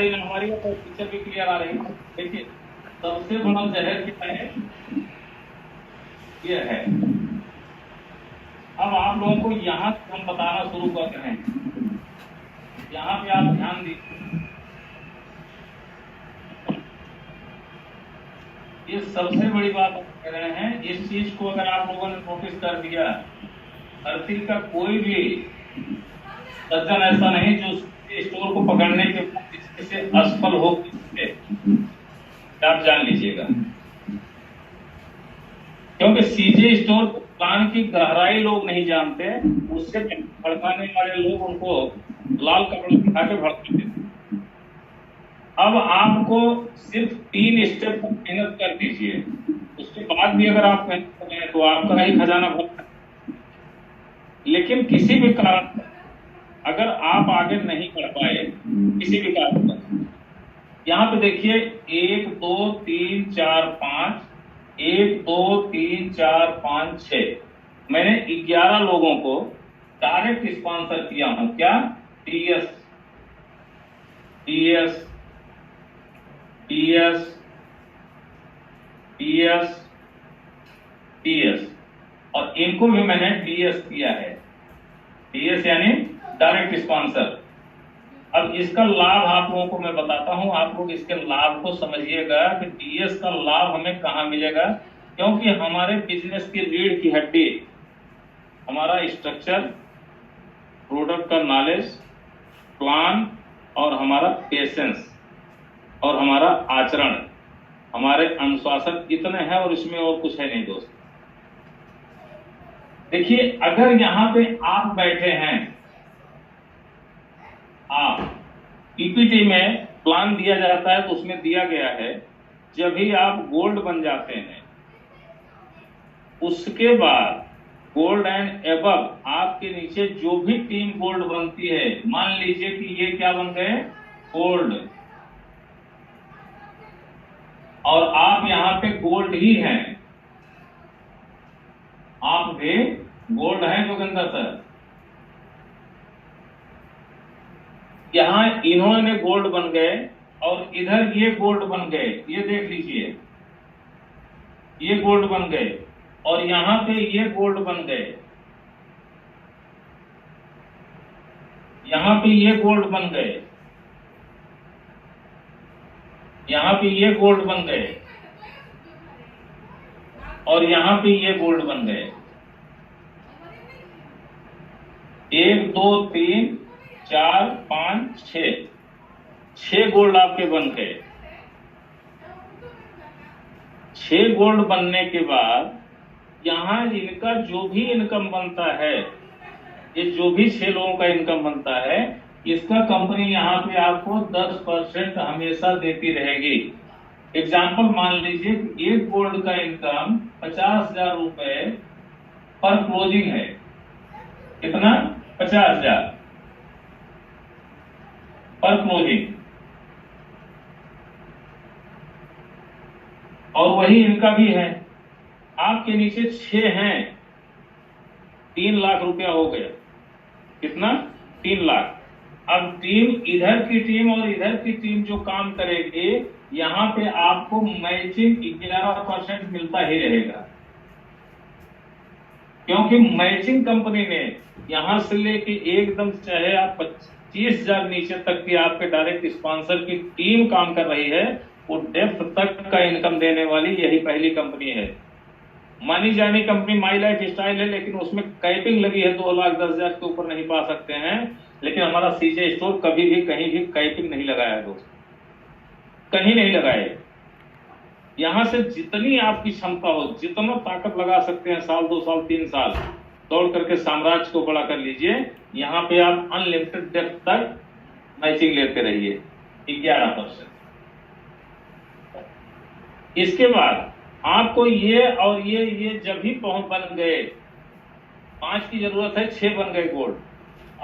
हमारी तो पिक्चर भी क्लियर आ रही है। देखिए, सबसे बड़ा जहर क्या है, ये है। अब आप लोगों को यहाँ से हम बताना शुरू कर रहे हैं। यहाँ पे आप ध्यान दीजिए, ये सबसे बड़ी बात आप कह रहे हैं। इस चीज को अगर आप लोगों ने नोटिस कर दिया, धरती का कोई भी सज्जन ऐसा नहीं जो स्टोर को पकड़ने के बाद इससे असफल हो, आप जान लीजिएगा। क्योंकि सीजे स्टोर प्लान की गहराई लोग नहीं जानते, उससे भड़काने वाले लोग उनको लाल कपड़ा दिखा के भड़काते थे। अब आपको सिर्फ 3 स्टेप तक मेहनत कर दीजिए, उसके बाद भी अगर आप मेहनत करें तो आपका ही खजाना भरता है। लेकिन किसी भी कारण अगर आप आगे नहीं बढ़ पाए, किसी भी कारण पर, यहाँ पे देखिए 1 2 3 4 5, 1 2 3 4 5 6, मैंने 11 लोगों को डायरेक्ट स्पॉन्सर किया हूं। क्या? TS TS TS TS TS, और इनको भी मैंने टीएस किया है। टीएस यानी डायरेक्ट स्पॉन्सर। अब इसका लाभ आप लोगों को मैं बताता हूं, आप लोग इसके लाभ को समझिएगा कि टीएस का लाभ हमें कहां मिलेगा। क्योंकि हमारे बिजनेस की रीढ़ की हड्डी हमारा स्ट्रक्चर, प्रोडक्ट का नॉलेज, प्लान और हमारा पेशेंस और हमारा आचरण, हमारे अनुशासन इतने हैं, और इसमें और कुछ है नहीं दोस्त। देखिए, अगर यहां पे आप बैठे हैं, आप पीपीटी में प्लान दिया जाता है तो उसमें दिया गया है जब भी आप गोल्ड बन जाते हैं, उसके बाद गोल्ड एंड एबव आपके नीचे जो भी टीम गोल्ड बनती है, मान लीजिए कि ये क्या बन गए? गोल्ड। और आप यहां पे गोल्ड ही हैं, आप भी गोल्ड हैं जोगिंदर सर। यहां इन्होंने गोल्ड बन गए और इधर ये गोल्ड बन गए, ये देख लीजिए, ये गोल्ड बन गए और यहां पे ये गोल्ड बन गए, यहां पे ये गोल्ड बन गए, यहां पे ये गोल्ड बन गए और यहां पे ये गोल्ड बन गए। 1 2 3 4 5 6 गोल्ड आपके बन गए। 6 गोल्ड बनने के बाद यहां इनका जो भी इनकम बनता है, ये जो भी 6 लोगों का इनकम बनता है, इसका कंपनी यहाँ पे आपको 10% हमेशा देती रहेगी। एग्जाम्पल मान लीजिए कि एक गोल्ड का इनकम 50,000 रुपए पर क्लोजिंग है। कितना? 50,000 पर क्लोजिंग। और वही इनका भी है। आपके नीचे 6 हैं, 3 लाख रुपया हो गया। कितना? 3 लाख। अब टीम, इधर की टीम और इधर की टीम जो काम करेगी, यहां पे आपको मैचिंग 11% मिलता ही रहेगा। क्योंकि मैचिंग कंपनी ने यहां से लेके एकदम चाहे आप 25,000 नीचे तक की आपके डायरेक्ट स्पॉन्सर की टीम काम कर रही है, वो डेप्थ तक का इनकम देने वाली यही पहली कंपनी है। मानी जानी कंपनी माई लाइफ स्टाइल है, लेकिन उसमें कैपिंग लगी है, 2,10,000 के ऊपर नहीं पा सकते हैं। लेकिन हमारा सीजे स्टोर कभी भी कहीं भी कैपिंग नहीं लगाया है दोस्त, कहीं नहीं लगाए। यहां से जितनी आपकी क्षमता हो, जितना ताकत लगा सकते हैं, साल 2 साल 3 साल दौड़ करके साम्राज्य को बड़ा कर लीजिए। यहाँ पे आप अनलिमिटेड डेप्थ तक मैचिंग लेते रहिए, 11%। इसके बाद आपको ये और ये जब भी पहुंच बन गए, 5 की जरूरत है, 6 बन गए गोल्ड,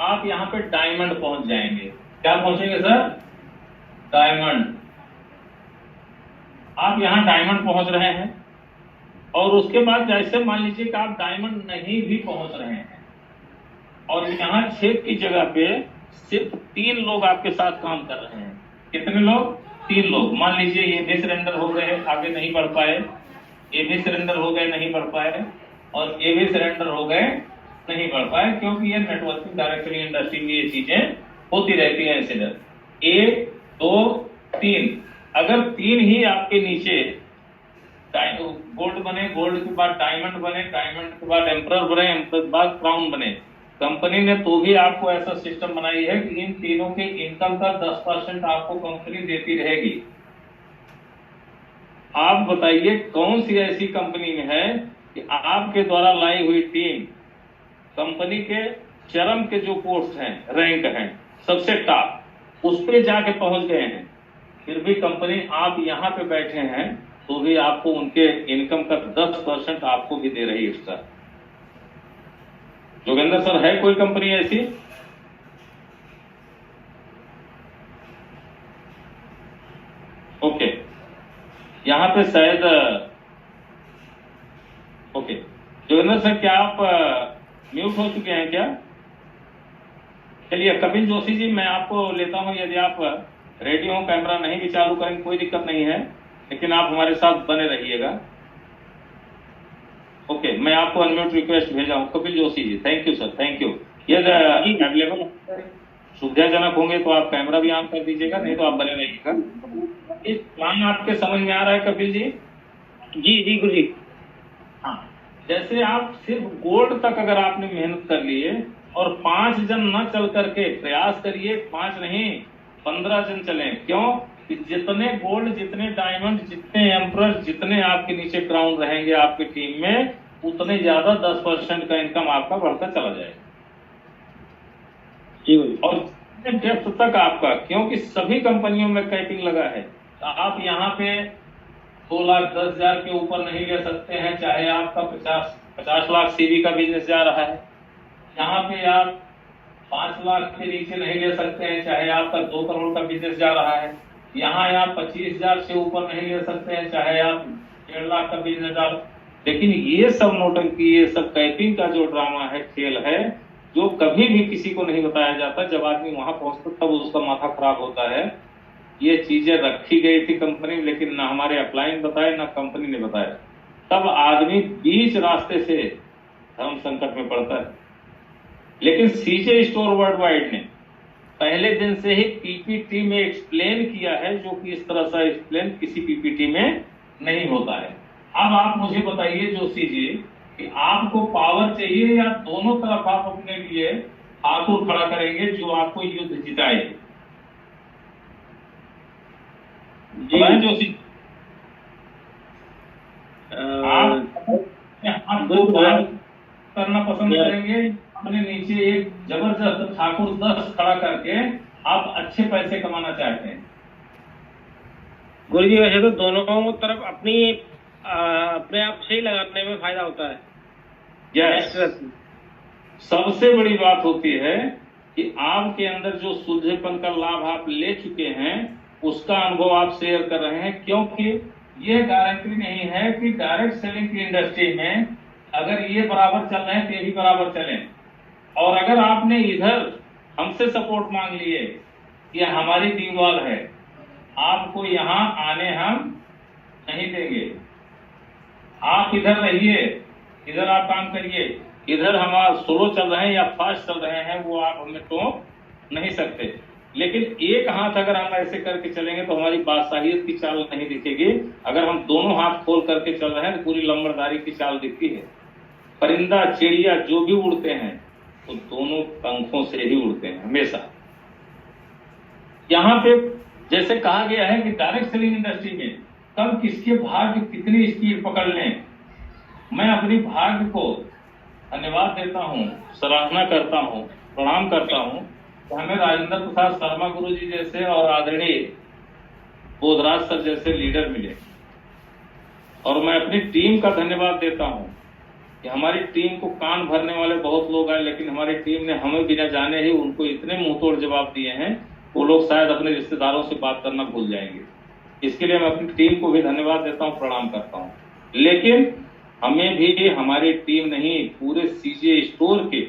आप यहाँ पे डायमंड पहुंच जाएंगे। क्या पहुंचेंगे सर? डायमंड। आप यहाँ डायमंड पहुंच रहे हैं, और उसके बाद जैसे मान लीजिए कि आप डायमंड नहीं भी पहुंच रहे हैं, और यहाँ 6 की जगह पे सिर्फ 3 लोग आपके साथ काम कर रहे हैं, कितने लोग? 3 लोग। मान लीजिए ये भी सरेंडर हो गए, आगे नहीं बढ़ पाए, ये भी सरेंडर हो गए, नहीं बढ़ पाए, और ये भी सरेंडर हो गए, नहीं बढ़ पाए, क्योंकि ये नेटवर्किंग डायरेक्टरी इंडस्ट्री में ये चीजें होती रहती है इंसिडेंट। 1 2 3, अगर 3 ही आपके नीचे गोल्ड बने, गोल्ड के बाद डायमंड बने, डायमंड के बाद एम्परर बने, एम्परर के बाद क्राउन बने, कंपनी ने तो भी आपको ऐसा सिस्टम बनाई है कि इन तीनों के इनकम का 10% आपको कंपनी देती रहेगी। आप बताइए कौन सी ऐसी कंपनी में है कि आपके द्वारा लाई हुई टीम कंपनी के चरम के जो पोस्ट हैं, रैंक हैं, सबसे टॉप, उस पे जाके पहुंच गए हैं, फिर भी कंपनी आप यहां पे बैठे हैं तो भी आपको उनके इनकम का 10% आपको भी दे रही है एक्स्ट्रा। जोगेंद्र सर, है कोई कंपनी ऐसी? ओके, यहां पे शायद ओके, जोगेंद्र सर क्या आप म्यूट हो चुके हैं क्या? चलिए कपिल जोशी जी, मैं आपको लेता हूं, यदि आप रेडी हो, कैमरा नहीं भी चालू करेंगे कोई दिक्कत नहीं है, लेकिन आप हमारे साथ बने रहिएगा। ओके, मैं आपको अनम्यूट रिक्वेस्ट भेजा हूं, Kapil Joshi ji. Thank you sir, thank you. यदि अवेलेबल सुविधाजनक होंगे तो आप कैमरा भी ऑन कर दीजिएगा, नहीं तो आप बने रहिएगा। इस प्लान आपके समझ में आ रहा है कपिल जी? जी जी गुरु जी। हाँ, जैसे आप सिर्फ गोल्ड तक अगर आपने मेहनत कर लिए और 5 जन न चल करके प्रयास करिए, 5 नहीं 15 जन चलें, क्यों कि जितने गोल्ड, जितने डायमंड, जितने एम्परर, जितने आपके नीचे क्राउन रहेंगे आपकी टीम में, उतने ज्यादा 10% का इनकम आपका बढ़ता चला जाएगा। और डेप्थ तक आपका, क्योंकि सभी कंपनियों में कैपिंग लगा है, तो आप यहाँ पे 2,10,000 के ऊपर नहीं ले सकते हैं, चाहे आपका 50 लाख सीवी का बिजनेस जा रहा है। यहाँ पे आप 5 लाख के नीचे नहीं ले सकते हैं, चाहे आपका 2 करोड़ का बिजनेस जा रहा है। यहाँ आप 25,000 से ऊपर नहीं ले सकते हैं, चाहे आप 1.5 लाख का बिजनेस डाल। लेकिन ये सब नोटंकी, ये सब कैपिंग का जो ड्रामा है, खेल है, जो कभी भी किसी को नहीं बताया जाता, जब आदमी वहां पहुंचता तब उसका माथा खराब होता है। ये चीजें रखी गई थी कंपनी, लेकिन ना हमारे अपलाइन बताए, ना कंपनी ने बताया, तब आदमी बीच रास्ते से धर्म संकट में पड़ता है। लेकिन सीजे स्टोर वर्ल्ड वाइड ने पहले दिन से ही पीपीटी में एक्सप्लेन किया है, जो कि इस तरह से एक्सप्लेन किसी पीपीटी में नहीं होता है। अब आप मुझे बताइए जोशी जी कि आपको पावर चाहिए या दोनों तरफ आप अपने लिए ठाकुर खड़ा करेंगे जो आपको युद्ध जिताए? जी जोशी, आप करना पसंद करेंगे, अपने नीचे एक जबरदस्त ठाकुर 10 खड़ा करके आप अच्छे पैसे कमाना चाहते हैं? गुरु जी, वैसे तो दोनों तरफ अपने आप से ही लगाने में फायदा होता है। यस, सबसे बड़ी बात होती है कि आपके अंदर जो सुलझेपन का लाभ आप ले चुके हैं, उसका अनुभव आप शेयर कर रहे हैं, क्योंकि ये गारंटी नहीं है कि डायरेक्ट सेलिंग की इंडस्ट्री में अगर ये बराबर चल रहे हैं तो ये भी बराबर चलें। और अगर आपने इधर हमसे सपोर्ट मांग लिए, ये हमारी दीवार है, आपको यहाँ आने हम नहीं देंगे, आप इधर रहिए, इधर आप काम करिए, इधर हमारा स्लो चल रहे हैं या फास्ट चल रहे हैं वो आप हमें टोक नहीं सकते। लेकिन एक हाथ अगर हम ऐसे करके चलेंगे तो हमारी बादशाहियत की चाल नहीं दिखेगी। अगर हम दोनों हाथ खोल करके चल रहे हैं तो पूरी लंबरदारी की चाल दिखती है। परिंदा, चिड़िया जो भी उड़ते हैं वो दोनों पंखों से ही उड़ते हैं हमेशा। यहाँ पे जैसे कहा गया है कि डायरेक्ट सेलिंग इंडस्ट्री में कब किसके भाग्य कितनी स्पीड पकड़ लें, मैं अपनी भाग्य को धन्यवाद देता हूँ, सराहना करता हूँ, प्रणाम करता हूँ कि हमें राजेंद्र प्रसाद शर्मा गुरु जी जैसे और आदरणीय बोधराज सर जैसे लीडर मिले। और मैं अपनी टीम का धन्यवाद देता हूँ कि हमारी टीम को कान भरने वाले बहुत लोग आए, लेकिन हमारी टीम ने हमें बिना जाने ही उनको इतने मुंहतोड़ जवाब दिए हैं, वो लोग शायद अपने रिश्तेदारों से बात करना भूल जाएंगे। इसके लिए मैं अपनी टीम को भी धन्यवाद देता हूँ, प्रणाम करता हूँ। लेकिन हमें भी हमारी टीम नहीं, पूरे सीजे स्टोर के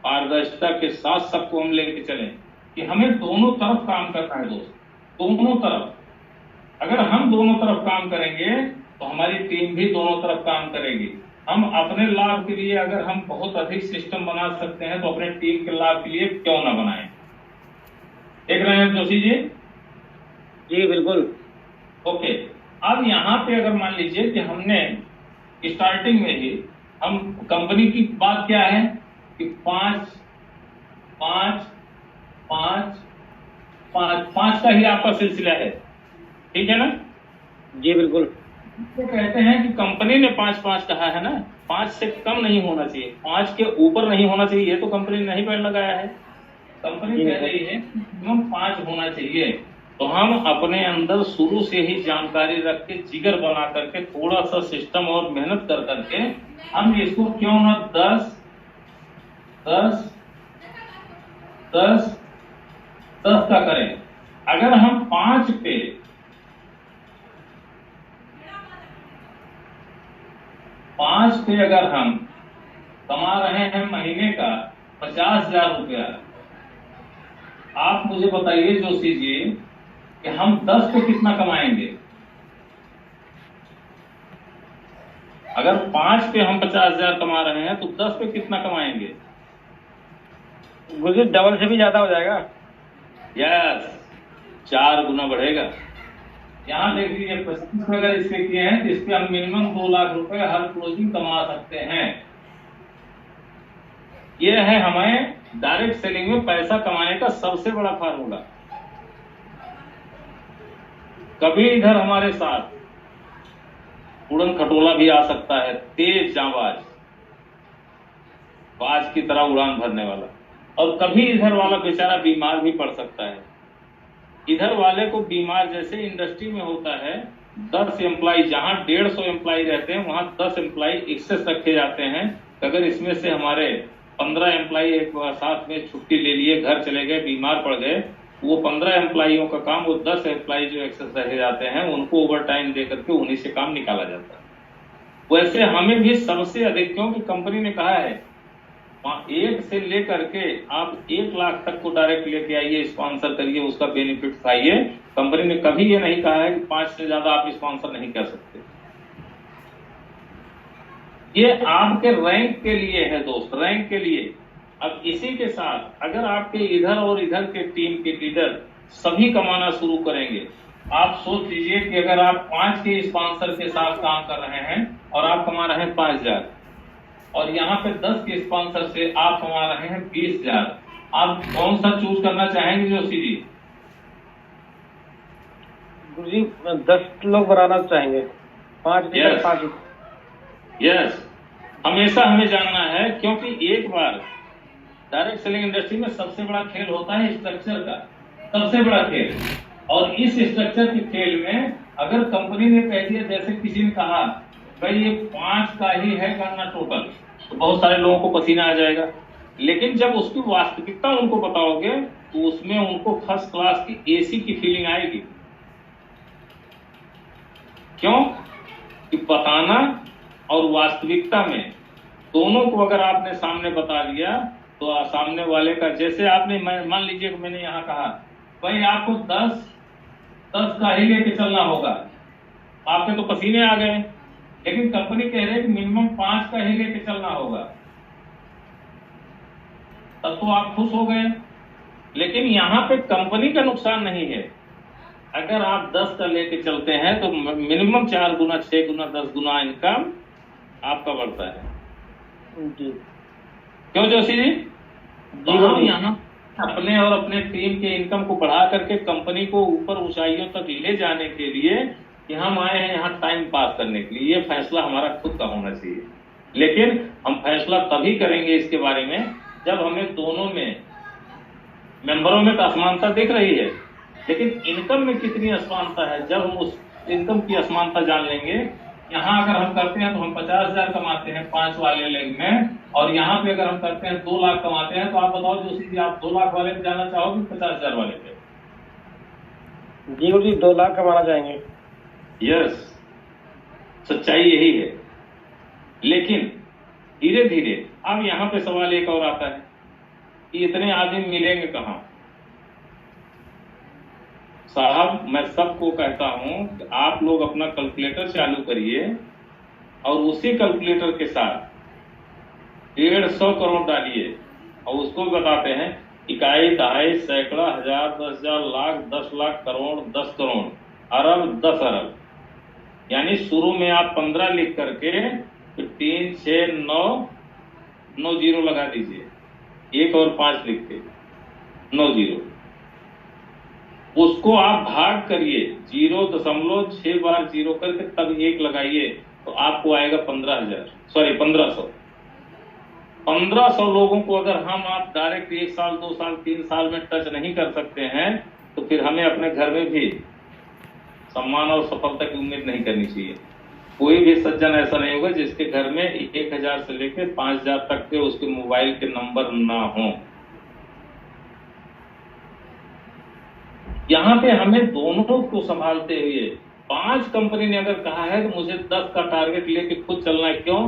पारदर्शिता के साथ सबको हम लेके चलें कि हमें दोनों तरफ काम करना है दोस्त। दोनों तरफ। अगर हम दोनों तरफ काम करेंगे तो हमारी टीम भी दोनों तरफ काम करेगी। हम अपने लाभ के लिए अगर हम बहुत अधिक सिस्टम बना सकते हैं तो अपने टीम के लाभ के लिए क्यों ना बनाएं। देख रहे हैं जोशी जी? जी बिल्कुल। ओके, अब यहाँ पे अगर मान लीजिए कि हमने स्टार्टिंग में ही हम कंपनी की बात क्या है कि 5 5 5 5 5 का ही आपका सिलसिला है, ठीक है ना? जी बिल्कुल। तो कहते हैं कि कंपनी ने 5 5 कहा है ना, 5 से कम नहीं होना चाहिए, 5 के ऊपर नहीं होना चाहिए। ये तो कंपनी ने नहीं पेड़ लगाया है, कंपनी कह रही है मिनिमम 5 होना चाहिए। तो हम अपने अंदर शुरू से ही जानकारी रख के जिगर बना करके थोड़ा सा सिस्टम और मेहनत कर करके हम इसको क्यों ना 10 10 10 10 का करें। अगर हम 5 पे अगर हम कमा रहे हैं महीने का 50,000 रुपया, आप मुझे बताइए जोशी जी कि हम 10 पे कितना कमाएंगे? अगर 5 पे हम 50,000 कमा रहे हैं तो 10 पे कितना कमाएंगे? गुरुजी डबल से भी ज्यादा हो जाएगा। यस, 4 गुना बढ़ेगा। यहाँ देख लीजिए 25 अगर इस पे किए हैं तो इस पे हम मिनिमम 2 लाख रुपए हर क्लोजिंग कमा सकते हैं। ये है हमें डायरेक्ट सेलिंग में पैसा कमाने का सबसे बड़ा फार्मूला। कभी इधर हमारे साथ उड़न खटोला भी आ सकता है, तेज जाबाज, बाज की तरह उड़ान भरने वाला, और कभी इधर वाला बेचारा बीमार भी पड़ सकता है। इधर वाले को बीमार जैसे इंडस्ट्री में होता है, 10 एम्प्लॉय जहां 150 एम्प्लॉय रहते हैं वहां 10 एम्प्लॉय एक्सेस रखे जाते हैं। अगर इसमें से हमारे 15 एम्प्लॉय एक साथ में छुट्टी ले लिए, घर चले गए, बीमार पड़ गए, वो 15 एम्प्लॉयों का काम वो 10 एम्प्लॉय जो एक्सेस रखे जाते हैं उनको ओवर टाइम दे करके उन्हीं से काम निकाला जाता है। वैसे हमें भी सबसे अधिक, क्योंकि कंपनी ने कहा है 1 से लेकर के आप 1 लाख तक को डायरेक्ट लेके आइए, स्पॉन्सर करिए, उसका बेनिफिट खाइए। कंपनी ने कभी ये नहीं कहा है कि 5 से ज्यादा आप स्पॉन्सर नहीं कर सकते। ये आपके रैंक के लिए है दोस्त, रैंक के लिए। अब इसी के साथ अगर आपके इधर और इधर के टीम के लीडर सभी कमाना शुरू करेंगे, आप सोच लीजिए कि अगर आप 5 के स्पॉन्सर के साथ काम कर रहे हैं और आप कमा रहे हैं 5,000, और यहाँ पे 10 के स्पॉन्सर से आप कमा रहे हैं 20,000, आप कौन सा चूज करना चाहेंगे जोशी जी? गुरुजी 10 लोग बनाना चाहेंगे, 5 Yes. 5। यस, हमेशा हमें जानना है, क्योंकि एक बार डायरेक्ट सेलिंग इंडस्ट्री में सबसे बड़ा खेल होता है स्ट्रक्चर का, सबसे बड़ा खेल। और इस स्ट्रक्चर के खेल में अगर कंपनी ने कह दिया, जैसे किसी ने कहा भाई ये 5 का ही है करना टोटल, तो बहुत सारे लोगों को पसीना आ जाएगा। लेकिन जब उसकी वास्तविकता उनको बताओगे तो उसमें उनको फर्स्ट क्लास की एसी की फीलिंग आएगी। क्यों कि बताना और वास्तविकता में दोनों को अगर आपने सामने बता दिया तो सामने वाले का, जैसे आपने मान लीजिए कि मैंने यहाँ कहा भाई आपको 10 का ही लेके चलना होगा, आपके तो पसीने आ गए, लेकिन कंपनी कह रही है कि मिनिमम 5 का ही लेके चलना होगा, तब तो आप खुश हो गए। लेकिन यहाँ पे कंपनी का नुकसान नहीं है। अगर आप 10 का लेके चलते हैं तो मिनिमम 4 गुना, 6 गुना, 10 गुना इनकम आपका बढ़ता है। जी क्यों जोशी जी? तो हम यहाँ अपने और अपने टीम के इनकम को बढ़ा करके कंपनी को ऊपर ऊंचाइयों तक ले जाने के लिए कि हम आए हैं यहाँ टाइम पास करने के लिए, ये फैसला हमारा खुद का होना चाहिए। लेकिन हम फैसला तभी करेंगे इसके बारे में जब हमें दोनों में मेंबरों में तो असमानता दिख रही है, लेकिन इनकम में कितनी असमानता है, जब हम उस इनकम की असमानता जान लेंगे। यहाँ अगर हम करते हैं तो हम 50,000 कमाते हैं 5 वाले लेग में, और यहाँ पे अगर हम करते हैं 2 लाख कमाते हैं, तो आप बताओ जोशी जी, आप 2 लाख वाले पे जाना चाहोगे 50,000 वाले पे? जी गुरुजी 2 लाख कमाना चाहेंगे। यस, सच्चाई यही है। लेकिन धीरे धीरे अब यहाँ पे सवाल एक और आता है कि इतने आदमी मिलेंगे कहाँ? साहब मैं सबको कहता हूं कि आप लोग अपना कैलकुलेटर चालू करिए और उसी कैलकुलेटर के साथ 150 करोड़ डालिए और उसको बताते हैं इकाई, दहाई, सैकड़ा, हजार, 10,000, लाख, 10 लाख, करोड़, 10 करोड़, अरब, 10 अरब। यानी शुरू में आप 15 लिख करके फिर 3, 6, 9 जीरो लगा दीजिए, 1 और 5 लिख के 9 जीरो। उसको आप भाग करिए 0.6 बार जीरो करके तब 1 लगाइए तो आपको आएगा 15,000, सॉरी 1500। 1500 लोगों को अगर हम आप डायरेक्ट 1 साल, 2 साल, 3 साल में टच नहीं कर सकते हैं तो फिर हमें अपने घर में भी सम्मान और सफलता की उम्मीद नहीं करनी चाहिए। कोई भी सज्जन ऐसा नहीं होगा जिसके घर में 1,000 से लेकर 5,000 तक के उसके मोबाइल के नंबर ना हो। यहाँ पे हमें दोनों को संभालते हुए 5 कंपनी ने अगर कहा है कि मुझे 10 का टारगेट लेके खुद चलना है, क्यों?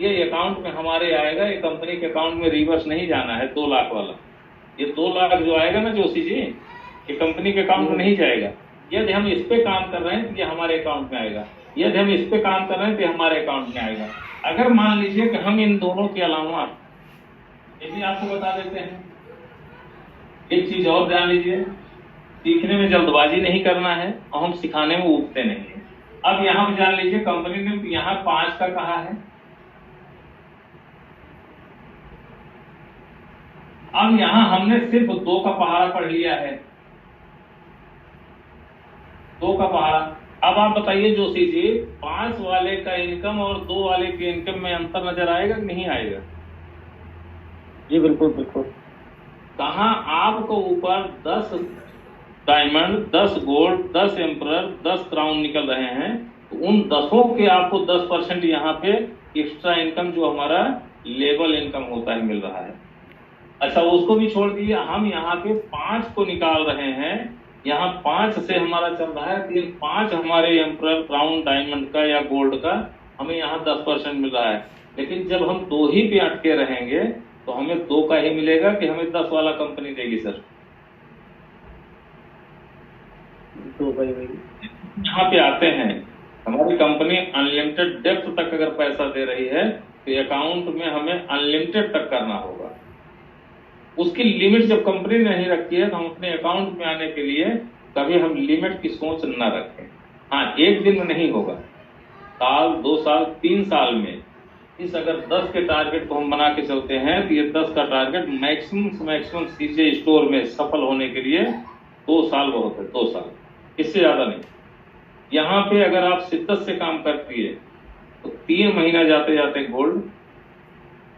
ये अकाउंट में हमारे आएगा, ये कंपनी के अकाउंट में रिवर्स नहीं जाना है 2 लाख वाला। ये 2 लाख जो आएगा ना जोशी जी, ये कंपनी के अकाउंट में नहीं जाएगा। यदि हम इस पे काम कर रहे हैं तो ये हमारे अकाउंट में आएगा, यदि हम इस पे काम कर रहे हैं तो हमारे अकाउंट में आएगा। अगर मान लीजिए कि हम इन दोनों के अलावा, ये भी आपको बता देते हैं, एक चीज और ध्यान लीजिए, सीखने में जल्दबाजी नहीं करना है और हम सिखाने में उगते नहीं है। अब यहाँ जान लीजिए कंपनी ने यहाँ 5 का कहा है, अब यहाँ हमने सिर्फ 2 का पहाड़ा पढ़ लिया है, 2 का पहाड़ा। अब आप बताइए जोशी जी, 5 वाले का इनकम और 2 वाले के इनकम में अंतर नजर आएगा कि नहीं आएगा? जी बिल्कुल बिल्कुल। कहाँ आपको ऊपर 10 डायमंड, 10 गोल्ड, 10 एम्परर, 10 क्राउन निकल रहे हैं, तो उन 10 के आपको 10% यहाँ पे एक्स्ट्रा इनकम जो हमारा लेवल इनकम होता है मिल रहा है। अच्छा उसको भी छोड़ दीजिए, हम यहाँ पे 5 को निकाल रहे हैं, यहाँ 5 से हमारा चल रहा है, 5 हमारे एम्परर, क्राउन, डायमंड का या गोल्ड का हमें यहाँ 10% मिल रहा है। लेकिन जब हम 2 ही पे अटके रहेंगे तो हमें 2 का ही मिलेगा कि हमें 10 वाला कंपनी देगी सर? तो भाई यहाँ पे आते हैं, हमारी कंपनी अनलिमिटेड डेप्थ तक अगर पैसा दे रही है तो अकाउंट में हमें अनलिमिटेड तक करना होगा। उसकी लिमिट जब कंपनी ने नहीं रखी है तो हम अपने अकाउंट में आने के लिए कभी हम लिमिट की सोच न रखें। हाँ, एक दिन में नहीं होगा, साल, 2 साल, 3 साल में इस अगर 10 के टारगेट को हम बना के चलते हैं तो ये 10 का टारगेट मैक्सिमम सीजे स्टोर में सफल होने के लिए 2 साल बहुत है, 2 साल, इससे ज्यादा नहीं। यहाँ पे अगर आप शिद्दत से काम करती है तो 3 महीना जाते जाते गोल्ड,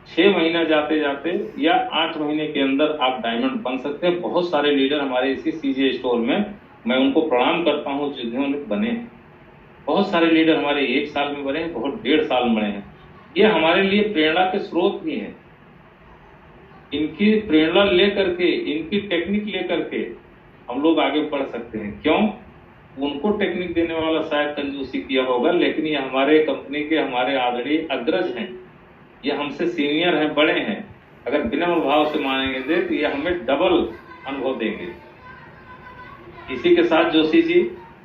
6 महीना जाते जाते या 8 महीने के अंदर आप डायमंड बन सकते हैं। बहुत सारे लीडर हमारे इसी सीजे स्टोर में, मैं उनको प्रणाम करता हूँ जिन्होंने बने। बहुत सारे लीडर हमारे 1 साल में बने हैं, बहुत 1.5 साल में बने हैं। ये हमारे लिए प्रेरणा के स्रोत भी हैं। इनकी प्रेरणा लेकर के, इनकी टेक्निक लेकर के हम लोग आगे बढ़ सकते हैं। क्यों? उनको टेक्निक देने वाला शायद कंजूसी किया होगा, लेकिन ये हमारे कंपनी के हमारे आदरणीय अग्रज हैं, ये हमसे सीनियर हैं, बड़े हैं। अगर विनम्र भाव से मानेंगे तो ये हमें डबल अनुभव देंगे। इसी के साथ जोशी जी,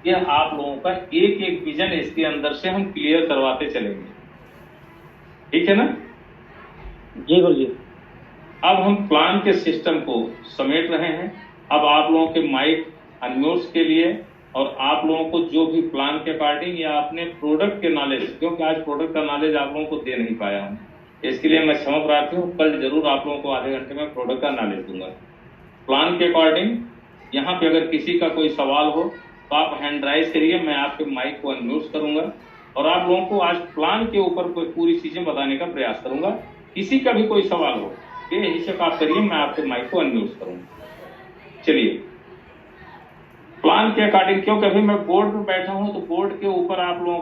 ये आप लोगों का एक एक विजन इसके अंदर से हम क्लियर करवाते चलेंगे, ठीक है ना? जी गुरु जी। अब हम प्लान के सिस्टम को समेट रहे हैं। अब आप लोगों के माइक अनम्यूट्स के लिए और आप लोगों को जो भी प्लान के अकॉर्डिंग या अपने प्रोडक्ट के नॉलेज, क्योंकि आज प्रोडक्ट का नॉलेज आप लोगों को दे नहीं पाया हूँ, इसके लिए मैं क्षमा प्रार्थी हूँ। कल जरूर आप लोगों को आधे घंटे में प्रोडक्ट का नॉलेज दूंगा। प्लान के अकॉर्डिंग यहाँ पे अगर किसी का कोई सवाल हो तो आप हैंड राइज करिए, मैं आपके माइक को अनम्यूट करूंगा और आप लोगों को आज प्लान के ऊपर कोई पूरी चीजें बताने का प्रयास करूंगा। किसी का भी कोई सवाल हो बेहिचक आप करिए, मैं आपके माइक को अनम्यूट करूंगा। चलिए, प्लान के अकॉर्डिंग, क्योंकि अभी मैं बोर्ड पर बैठा हूं तो बोर्ड के ऊपर आप लोगों